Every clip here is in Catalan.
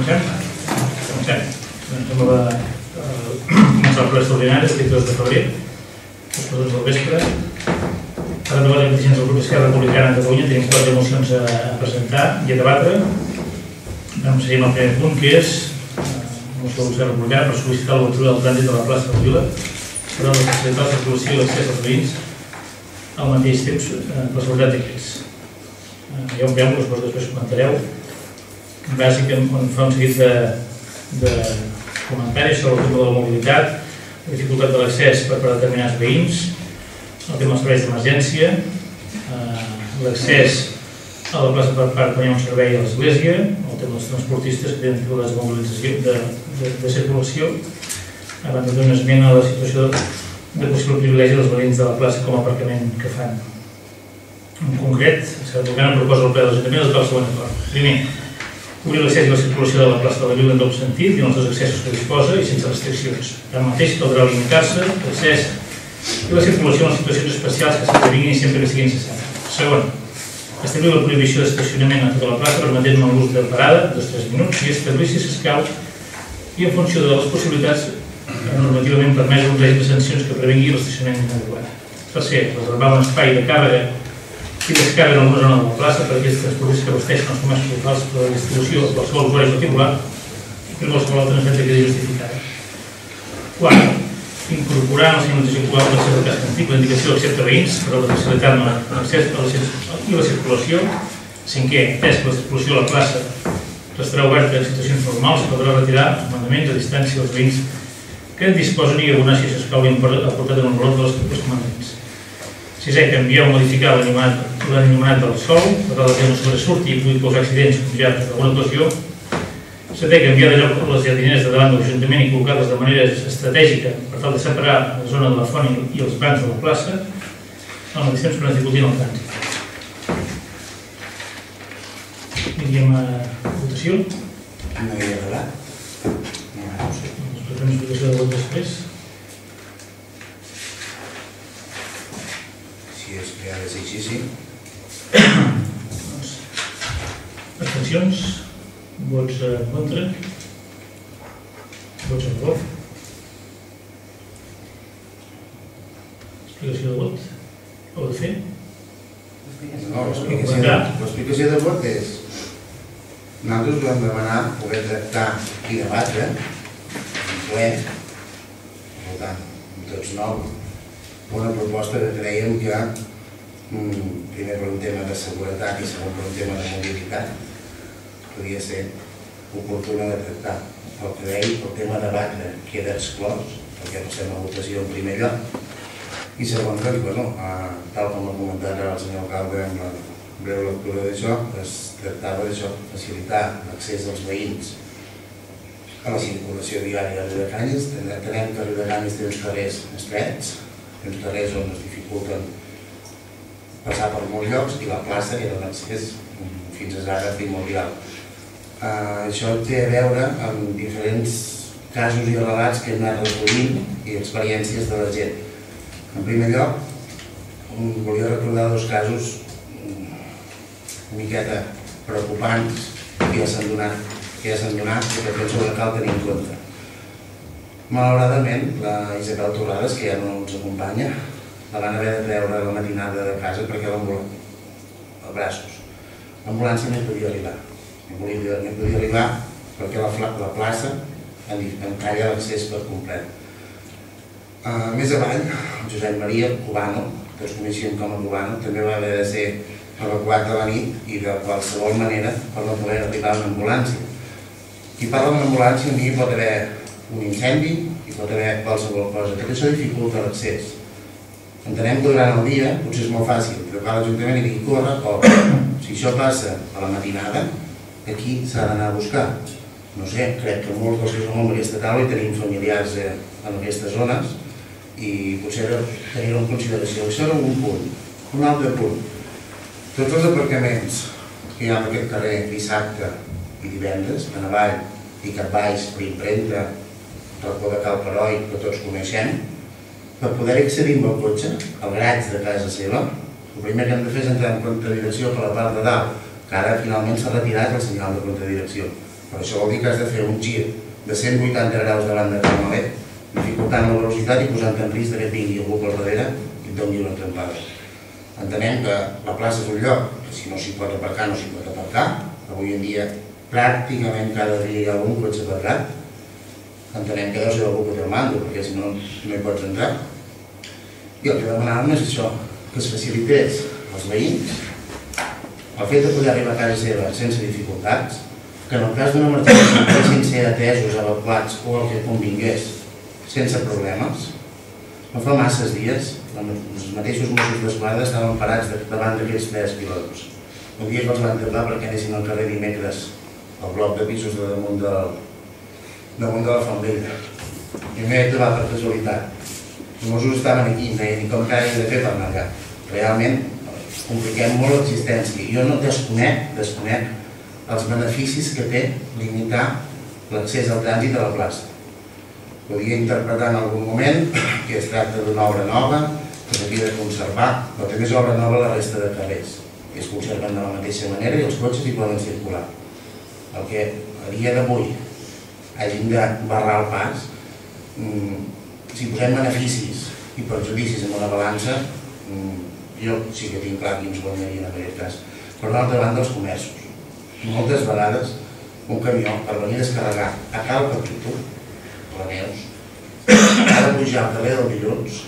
Comencem. Comencem el ple extraordinari el 22 de febrer, els quarts del vespre. Per aprovar les peticions del grup Esquerra Republicana de Catalunya tenim 4 mocions a presentar i a debatre. Vam seguir amb el primer punt, que és la moció del Esquerra Republicana per sol·licitar l'obertura del trànsit de la plaça de Vila per a facilitar la circulació i l'accés als veïns al mateix temps per la seguretat d'aquests. Hi ha un preàmbul, que després comentareu, bàsicament on fa un seguit de comentaris sobre el tema de la mobilitat, la dificultat de l'accés per a determinats veïns, el tema dels serveis d'emergència, l'accés a la plaça per part quan hi ha un servei a l'església, el tema dels transportistes que tenen dificultats de mobilització de circulació, abans de donar esment a la situació de possible privilegi dels veïns de la plaça com a aparcament que fan. En concret, Esquerra Republicana proposa al ple de l'Ajuntament adoptar el següent acord. Primer, obrir l'accés i la circulació de la plaça de la Vila en doble sentit i en els dos accessos que disposa i sense restriccions. Tanmateix, caldrà limitar-se l'accés i la circulació en les situacions especials que s'esdevinguin i sempre que sigui necessari. Segon, establir la prohibició d'estacionament a tota la plaça permetent l'ús de parada, 2-3 minuts, i establir, si s'escau, i en funció de les possibilitats normativament permès un règim de sancions que prevengui l'estacionament inadequat. Tercer, reservar un espai de càrrega i descàrrega en alguna zona de la plaça per a aquells transportistes que abasteixen els comerços locals per a la distribució a qualsevol usuari particular i per qualsevol altra necessitat que quedi justificada. Quart, incorporar en la senyalització actual del centre de casc antic la indicació d'accepte veïns per a la facilitat en l'accés i la circulació. Cinquè, atès que la circulació a la plaça restarà oberta en situacions normals, caldrà retirar els mandaments a distància dels veïns que en disposen i abonar si s'escau aportat en un valor de les comandaments. Sisè, canviar o modificar l'enllumenat del sòl per tal que no sobresurti i pugui causar accidents com ja per alguna ocasió. Setè, canviar de lloc les jardineres de davant de l'Ajuntament i col·locar-les de manera estratègica per tal de separar la zona de la font i els bancs de la plaça al mateix temps que no es dificultin el trànsit. Aniríem a votació. No hi ha debat? Ens farem explicació de vot després. Si és que ha de ser així, sí. Abstencions? Vots en contra? Vots a favor? Explicació de vot? Heu de fer? No, l'explicació de vot és... Nosaltres vam demanar poder tractar i debatre en ple, per tant, tots nou, una proposta que creiem que, primer per un tema de seguretat i segon per un tema de mobilitat, podria ser oportuna de tractar. El que deia, el tema de debatre queda exclòs, perquè passem a votació en primer lloc, i segon lloc, tal com ha comentat el senyor alcalde en la breu lectura d'això, es tractava d'això, facilitar l'accés dels veïns a la circulació diària de Riudecanyes. Entenem que Riudecanyes té uns carrers estrets, uns carrers on es dificulten passar per molts llocs i la plaça era un accés fins ara primordial. Això té a veure amb diferents casos i relats que hem anat recollint i experiències de la gent. En primer lloc, volia recordar dos casos una miqueta preocupants que ja s'han donat i que penso que cal tenir en compte. Malauradament, la Isabel Torrades, que ja no ens acompanya, la van haver de treure a la matinada de casa perquè a braços. L'ambulància no hi podia arribar. No hi podia arribar perquè la plaça encalla l'accés per complet. Més avall, Josep Maria Cubano, que es coneixien com a Cubano, també va haver de ser evacuat a la nit i de qualsevol manera per no poder arribar a una ambulància. Qui parla d'una ambulància, hi pot haver un incendi, hi pot haver qualsevol cosa. Tot això dificulta l'accés. Entenem que durant el dia potser és molt fàcil trucar a l'Ajuntament i dir corre, o si això passa a la matinada, aquí s'ha d'anar a buscar. No sé, crec que molts dels que som en aquesta taula i tenim familiars en aquestes zones i potser tenir-ho en consideració. Això era un punt. Un altre punt. Tots els aparcaments que hi ha en aquest carrer dissabte i divendres, a Navall i cap baix, per Imprenta, Racó de Cal Peroi, que tots coneixem, per poder accedir amb el cotxe al garatge de casa seva, el primer que hem de fer és entrar en contradirecció per la part de dalt, que ara finalment s'ha retirat el senyal de contradirecció. però això vol dir que has de fer un gir de 180 graus davant de Carmelet, dificultant la velocitat i posant en risc que et vingui algú per darrere i et doni una trempada. Entenem que la plaça és un lloc que si no s'hi pot aparcar, no s'hi pot aparcar. Avui en dia pràcticament cada dia hi ha algun cotxe aparcat. Entenem que deu ser algú que té el mando, perquè si no, no hi pots entrar. I el que demanàvem és això, que es facilités als veïns el fet de poder arribar a casa seva sense dificultats, que en el cas d'una emergència poguessin ser atesos, evacuats o el que convingués sense problemes. No fa masses dies, els mateixos Mossos d'Esquadra estaven parats davant d'aquells 3 pilons. Un dia que els van tapar perquè anessin al carrer dimecres al bloc de pisos de damunt de la Font Vella. I m'he trobat per casualitat. Els Mossos estaven aquí, em deien, i com que he de fer per anar allà? Realment compliquem molt l'existència. Jo no desconec els beneficis que té limitar l'accés al trànsit a la plaça. Podria interpretar en algun moment que es tracta d'una obra nova, que s'havia de conservar, però també és obra nova a la resta de carrers, que es conserven de la mateixa manera i els cotxes hi poden circular. El que a dia d'avui hagin de barrar el pas, si posem beneficis i perjudicis en una balança, jo sí que tinc clar qui ens guanyaria en aquest cas. Per una altra banda, els comerços. Moltes vegades un camió per venir a descarregar a Cal Capítol, a la Neus, ha de pujar al carrer del Dilluns,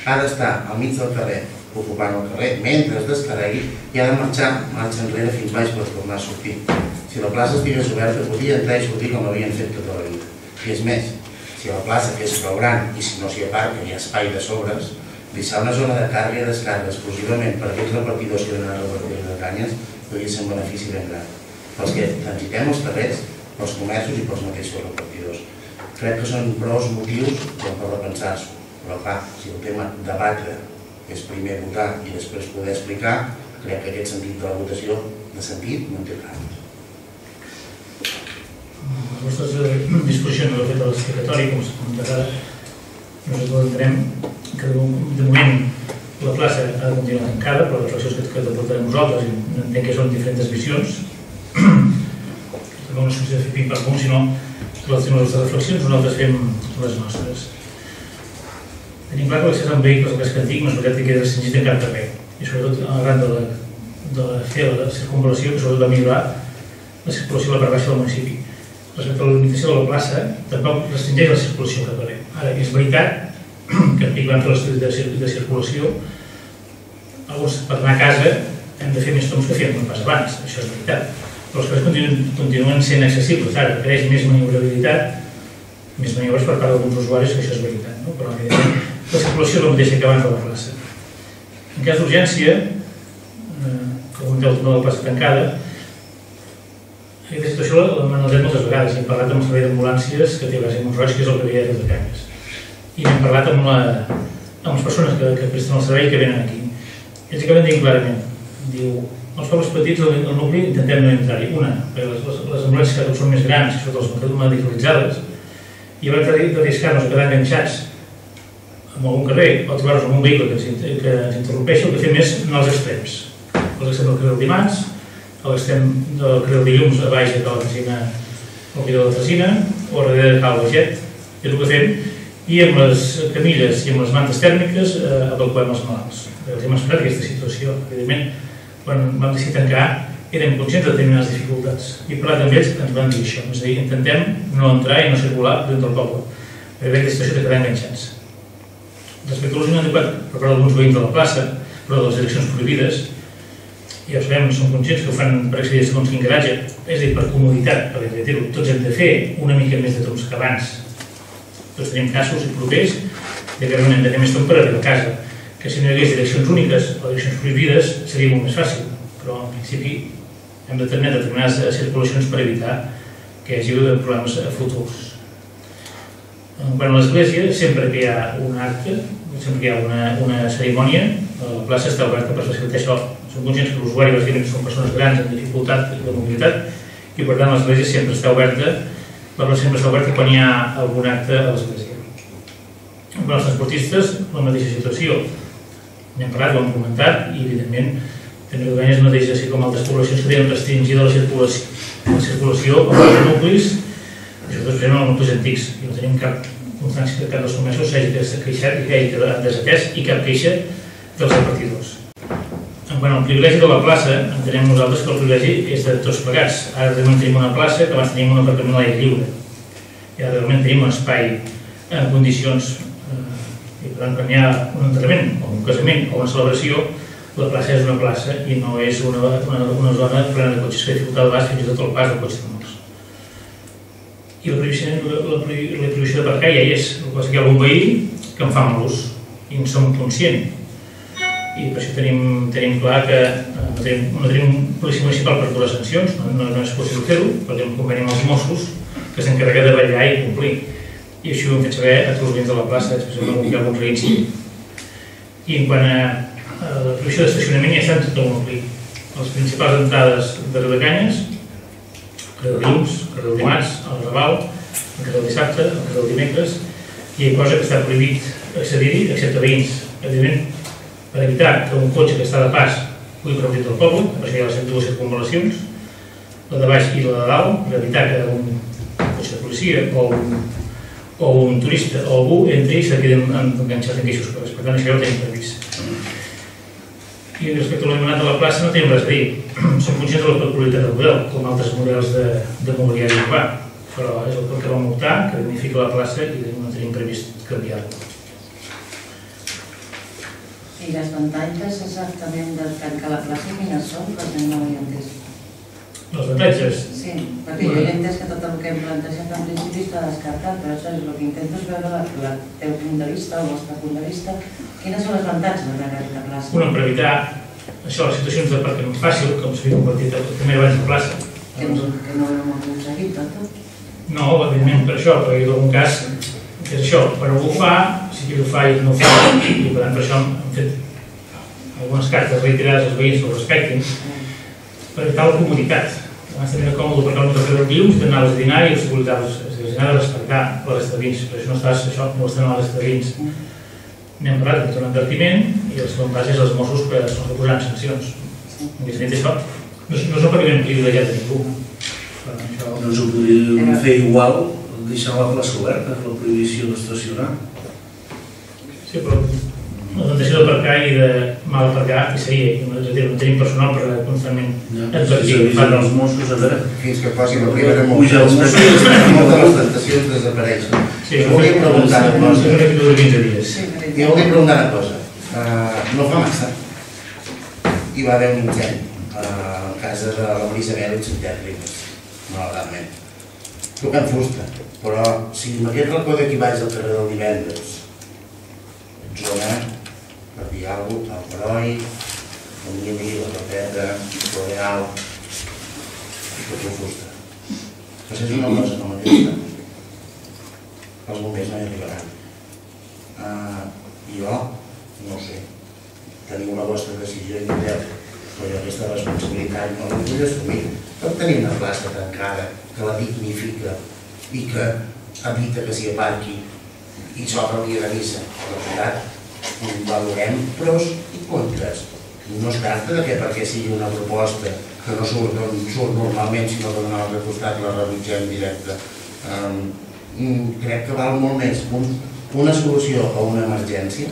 ha d'estar al mig del carrer, ocupant el carrer, mentre es descarregui, i ha de marxa enrere fins baix per tornar a sortir. Si la plaça estigués oberta, podia entrar i sortir com havien fet tota la vida. I és més, si la plaça fes prou gran i si no s'hi aparca hi ha espai de sobres, deixar una zona de càrrega i descàrrega exclusivament per a aquests repartidors que venen a repartir de canyes podria ser un benefici ben gran. Pels que transitem els carrers, pels comerços i pels mateixos repartidors. Crec que són prou motius per repensar-s'ho. Però clar, si el tema debatre és primer votar i després poder explicar, crec que aquest sentit de la votació de sentit no en té cap. Les vostres disposicions del fet de l'explicatori, com s'ha comentat ara, nosaltres entenem que de moment la plaça ha de continuar tancada per les reflexions que aportarem nosaltres i entenc que són diferents visions. No és qüestió de fer pim-pam-pum, sinó que les vostres reflexions nosaltres fem les nostres. Tenim clar que l'accés amb vehicles al casc antic no és veritat que queda restringit en cap carrer i sobretot arran de fer la circunvalació que sobretot va millorar la circulació a la part baixa del municipi. Respecte a la limitació de la plaça, tampoc restringeix la circulació cap carrer. Ara, és veritat que en pic van fer l'estudi de circulació, alguns per anar a casa hem de fer més toms que fèiem pas abans, això és veritat. Però els carrers continuen sent accessibles, ara creix més maniobrabilitat, més maniobres per part d'alguns usuaris, que això és veritat, però evidentment la circulació és la mateixa que abans de la plaça. En cas d'urgència, que comenteu el tema de la plaça tancada, aquesta situació l'hem analitzat moltes vegades i hem parlat amb el servei d'ambulàncies que té base a Montroig, que és el que havia de Canyes. I hem parlat amb les persones que presten el servei que venen aquí. Ells acaben dient clarament, diu, els pobles petits, el nucli, intentem no entrar-hi. Una, perquè les ambulàncies cada cop són més grans, sobretot les medicalitzades, i haurem d'arriscar-nos a quedar enganxats en algun carrer o trobar-nos en un vehicle que ens interrompeixi, el que fem és anar als extrems. Als extrems del carrer del Dimarts, a l'extrem del carrer del Dilluns, a baix de Cal Tresina, al Vidal de Tresina, o darrere de Cal Baget, és el que fem, i amb les camilles i amb les mantes tèrmiques evacuem els malalts. Els hem esperat aquesta situació. Evidentment, quan vam decidir tancar, érem conscients de determinades dificultats. I parlat amb ells ens van dir això, és a dir, intentem no entrar i no circular dins del poble, perquè veiem la situació de quedar enganxats. Respecte a l'ús inadequat per part d'alguns veïns de la plaça, però de les direccions prohibides, ja ho sabem, som conscients que ho fan per accedir a segons quin garatge, és a dir, per comoditat, per dir-ho, tots hem de fer una mica més de toms que abans. Tots tenim casos propers de que hem de fer més tom per arribar a casa, que si no hi hagués direccions úniques o direccions prohibides seria molt més fàcil, però en principi hem de tenir determinades circulacions per evitar que hi hagi problemes futurs. Quant a l'església, sempre que hi ha un acte, sempre que hi ha una cerimònia, la plaça està oberta per facilitar això. Som conscients que l'usuari bàsicament són persones grans amb dificultat de mobilitat i per tant l'església sempre està oberta, la plaça sempre està oberta quan hi ha algun acte a l'església. Quant als transportistes, la mateixa situació. N'hem parlat, ho hem comentat i evidentment També Cardedeucanyes no deixa ser com altres poblacions que tenen restringida la circulació a els nuclis, i sobretot especialment els nuclis antics, i no tenim cap constància que cap dels comerços s'hagi queixat i que hagi desatès i cap queixa dels repartidors. Quant al privilegi de la plaça, entenem nosaltres que el privilegi és de tots plegats. Ara realment tenim una plaça, que abans tenim un aparcament a l'aire lliure. I ara realment tenim un espai en condicions, i per tant, quan hi ha un enterrament, o un casament, o una celebració, la plaça és una plaça i no és una zona plena de cotxes que dificulta el pas, fins i tot el pas del cotxe de molts. I la prohibició d'aparcar ja hi és. El que passa que hi ha algun veí que en fa mal ús i en som conscients. I per això tenim clar que no tenim un policia municipal per posar sancions, no és possible fer-ho, perquè hem conveni amb els Mossos que s'encarrega de vetllar i complir. I això ho hem fet saber a tots els veïns de la plaça, especialment que hi ha algun reincident. I en quant a la prohibició d'estacionament ja està en tot el nucli. Les principals entrades de Cardedeucanyes, carrer de dilluns, carrer del dimarts, al Raval, el carrer del dissabte, el carrer del dimecres, i hi ha cosa que està prohibit accedir-hi, excepte veïns, evidentment, per evitar que un cotxe que està de pas pugui per dintre del poble, per això hi ha les dues circunvalacions, la de baix i la de dalt, per evitar que un cotxe de policia o un turista o algú entri i se queden enganxats en queixos coses. Per tant, això ja ho tenim previst. I respecte a l'anomenat de la plaça no tenim res a dir. Som conscients de la peculiaritat del model, com altres models de mobiliari urbà, però és el que vam optar, que dignifica la plaça i no tenim previst canviar-la. I les avantatges exactament del tancar la plaça, quines són? Perquè no ho he entès. Les avantatges? Sí, perquè jo he entès que tot el que hem plantejat en principi està descartat, però això és el que intento és veure el teu punt de vista, el vostre punt de vista. Quines són les avantatges de tancar aquesta plaça? Una, per evitar això, les situacions d'aparcament fàcil, com s'havia convertit també abans de plaça. Que no ho hem aconseguit, tot? No, evidentment per això, perquè en algun cas és això, per algú ho fa, si qui ho fa i no ho fa, i per tant per això hem fet algunes cartes reiterades als veïns que ho respectin, per evitar la comoditat. Abans tenia còmode perquè no t'ha fet dilluns, t'anaves a dinar i us obligaves a respectar la resta de veïns, però això no estàs, això no ho estan a la resta de veïns. N'hem parlat, hem fet un advertiment i el segon pas és els Mossos que són que posaran sancions. En aquest això no és un pagament privilegiat de ningú. Doncs ho podríem fer igual, deixar la plaça oberta, la prohibició d'estacionar. Sí, però la tentació d'aparcar i de mal aparcar hi seria, i no tenim personal per constantment advertir. Fan els Mossos, a veure. Fins que passi la primera multa, moltes de les tentacions desapareixen. Jo volia preguntar una cosa. Jo volia preguntar una cosa. No fa massa hi va haver un incendi a casa de la Marisa Mel i Santiago Ribas, malauradament. Tocant fusta, però si m'hagués recordat aquí baix al carrer del divendres, zona, per dir alguna cosa, el Peroi, el Mili, la Rapeta, el L'Oreal, i tot el fusta. Passés una cosa com aquesta, els bombers no hi arribaran. Jo, no sé, teniu la vostra decisió i però jo aquesta responsabilitat no la vull assumir. Pot tenir una plaça tancada que la dignifica i que evita que s'hi aparqui i s'obre el dia de missa. La veritat, valorem pros i contres. No es tracta que perquè sigui una proposta que no surt d'on surt normalment, sinó que d'un altre costat la rebutgem directe. Crec que val molt més una solució a una emergència,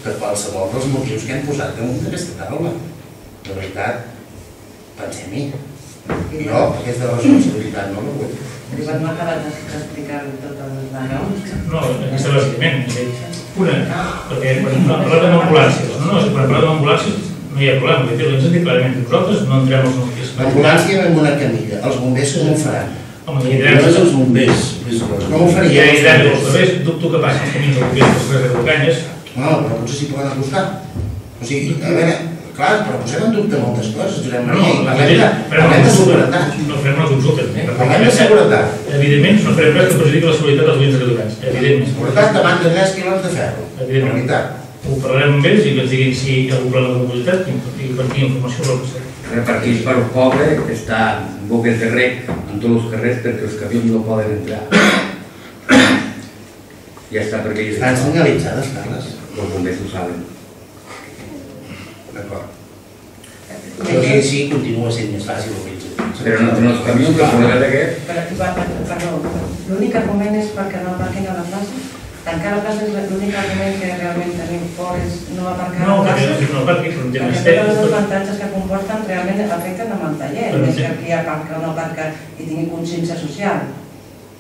que qualsevol dels motius que hem posat damunt d'aquesta taula. De veritat, pensem-hi. Jo aquesta responsabilitat no la vull. Igual no ha acabat d'explicar-ho totes les raons. No, aquesta bàsicament. Una, perquè quan parlem d'ambulàncies, quan parlem d'ambulàncies no hi ha problema, perquè ens hem dit clarament que nosaltres no entrem als nuclis. L'ambulància amb una camilla, els bombers com ho faran? Home, hi ha No és els bombers. Com ho faria? Hi ha els bombers, dubto que passin els camins dels bombers dels carrers de Cardedeucanyes. No, però potser s'hi poden acostar. O sigui, a veure, clar, però posem en dubte moltes coses, Josep Maria, i parlem de seguretat. No farem una consulta. Parlem de seguretat. Evidentment, no farem res que perjudiqui la seguretat dels veïns de Cardedeucanyes. Evidentment. Seguretat davant de 3 quilòmetres de ferro. Evidentment. Ho parlarem amb ells i que ens diguin si hi ha algun problema de mobilitat i per quina informació ho passarem. Repartits per un poble que està en boques de rec en tots els carrers perquè els camions no poden entrar. Ja està, perquè ells Estan senyalitzades, Carles. els bombers ho saben. D'acord. Però sí, continua sent més fàcil el que Però no els camions, la problema de què? Perdó, l'únic argument és perquè no aparquin a la plaça? Tancar la plaça és l'únic argument que realment tenim por és no aparcar a la plaça? No aparqui, però un tema perquè tots els avantatges que comporten realment afecten amb el taller, més que qui aparca o no aparca i tingui consciència social.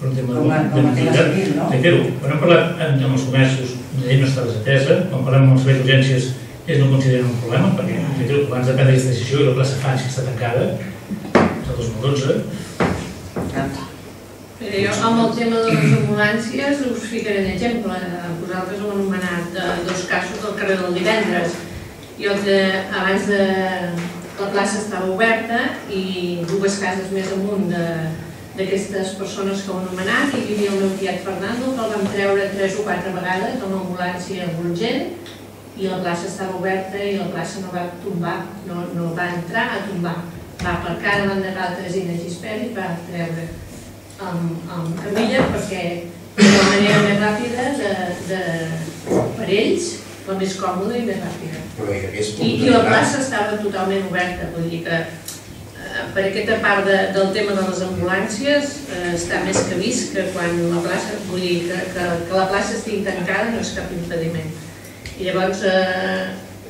Com a tema civil, no? Reitero, quan hem parlat amb els comerços, la llei no està desatesa, quan parlem amb els serveis d'urgències ells no consideren un problema, perquè abans de prendre aquesta decisió i la plaça Fans que està tancada, és el 2012. Però jo, amb el tema de les ambulàncies, us ficaré un exemple. Vosaltres heu anomenat dos casos del carrer del Divendres. Jo, abans de... la plaça estava oberta i dues cases més amunt d'aquestes persones que heu anomenat i hi havia el meu tiet Fernando, que el vam treure 3 o 4 vegades amb ambulància urgent i la plaça estava oberta i la plaça no va tombar, no va entrar a tombar. Va aparcar davant de l'altre Zina Gisperi i va treure amb camilla perquè era la manera més ràpida per ells, la més còmoda i més ràpida. I la plaça estava totalment oberta, vull dir que per aquesta part del tema de les ambulàncies està més que vist que quan la plaça, vull dir que la plaça estigui tancada no és cap impediment. I llavors,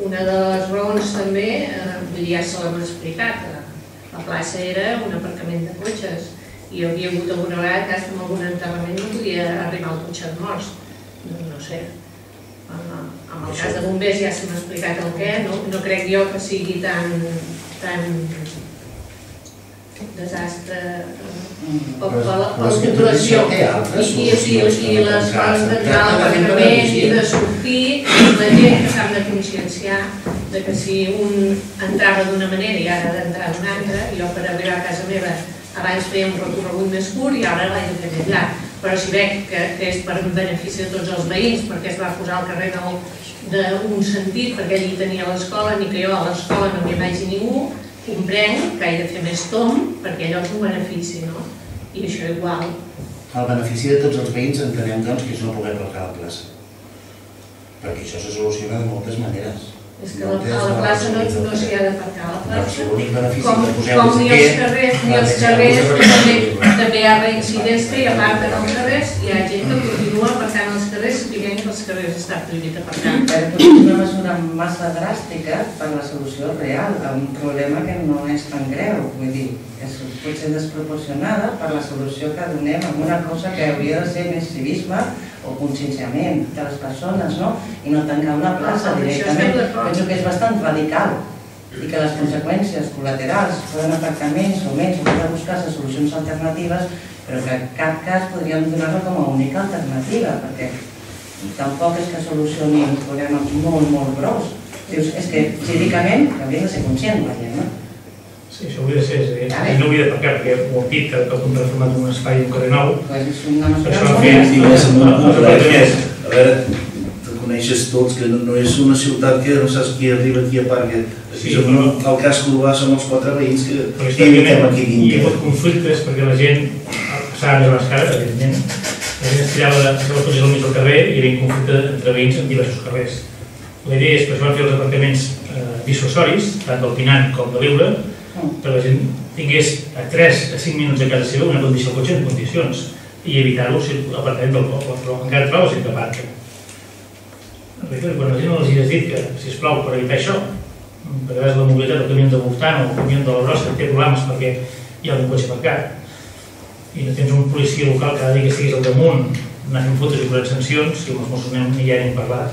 una de les raons també, ja se l'hem explicat, la plaça era un aparcament de cotxes i hi havia hagut alguna vegada que en algun enterrament no podia arribar el cotxe de morts. No sé, en el cas de bombers ja se m'ha explicat el què, no crec jo que sigui tan desastre per la població i les coses d'entrar a l'aparcament i de sortir, la gent que s'han de conscienciar que si un entrava d'una manera i ara ha d'entrar d'una altra, jo per arribar a casa meva abans feia un recorregut més curt i ara l'he de fer més llarg, però si veig que és per benefici de tots els veïns perquè es va posar al carrer d'un sentit perquè allí tenia l'escola ni que jo a l'escola no m'hi vagi ningú, comprenc que he de fer més tomb perquè allò és un benefici, no? I això igual. El benefici de tots els veïns entenem doncs que és no poder aparcar a la plaça. Perquè això se soluciona de moltes maneres. És que a la plaça no s'hi ha d'aparcar a la plaça. L'únic benefici que poseu com ni els carrers també hi ha reincidents que hi aparquen als carrers i hi ha gent que continua aparcant als carrers sapiguent que els carrers estan prohibit aparcar. Però potser és una mesura massa dràstica per la solució real a un problema que no és tan greu. Vull dir, és potser desproporcionada per la solució que donem a una cosa que hauria de ser més civisme o conscienciament de les persones, no? I no tancar una plaça directament. Penso que és bastant radical i que les conseqüències col·laterals poden afectaments o menys, o poden buscar-se solucions alternatives, però que en cap cas podríem donar-la com a única alternativa, perquè tampoc és que solucioni un problema molt gros. És que, jurídicament, hauria de ser conscient la gent, no? Sí, això hauria de ser, no hauria d'aparcar, perquè ho hem dit que hem transformat en un espai, un carrer nou. És una mesura molt a veure, te coneixes tots que no és una ciutat que no saps qui arriba, qui aparca. El cas urbà som els 4 veïns que evitem aquí dintre. Hi ha hagut conflictes perquè la gent passava més a les cares, evidentment. La gent es tirava els cotxes al mig del carrer i hi havia conflicte entre veïns en diversos carrers. La idea és que es van fer els aparcaments dissuasoris, tant del Pinant com de l'Eure, perquè la gent tingués a 3 a 5 minuts a casa seva una condició del cotxe en condicions i evitar-ho si l'aparcament del poble, però encara trobes gent que aparca. Quan la gent els has dit que, sisplau, per evitar això, per a través de la mobilitat del camió de voltant o el camió de la brossa té problemes perquè hi ha un cotxe aparcat i no tens un policia local cada dia que estiguis al damunt anar fent fotos i posant sancions i amb els Mossos ni ja n'hem parlat.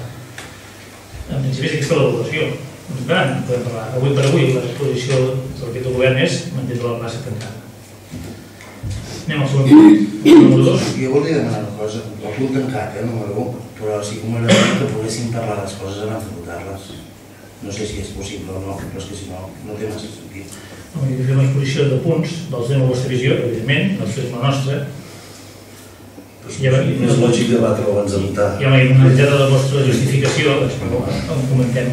En principi és aquesta l'avaluació. Podem parlar. Avui per avui la posició del govern és mantenir la plaça tancada. Anem al segon punt, número 2. Jo volia demanar una cosa, el punt tancat, número 1, però sí que m'agradaria que poguéssim parlar les coses abans de votar-les. No sé si és possible o no, però és que si no, no té massa sentit. Hi ha una exposició de punts, dels temes de la vostra visió, evidentment, nosaltres la nostra. És lògic debatre abans de votar. Hi ha una idea de la vostra justificació, ho comentem.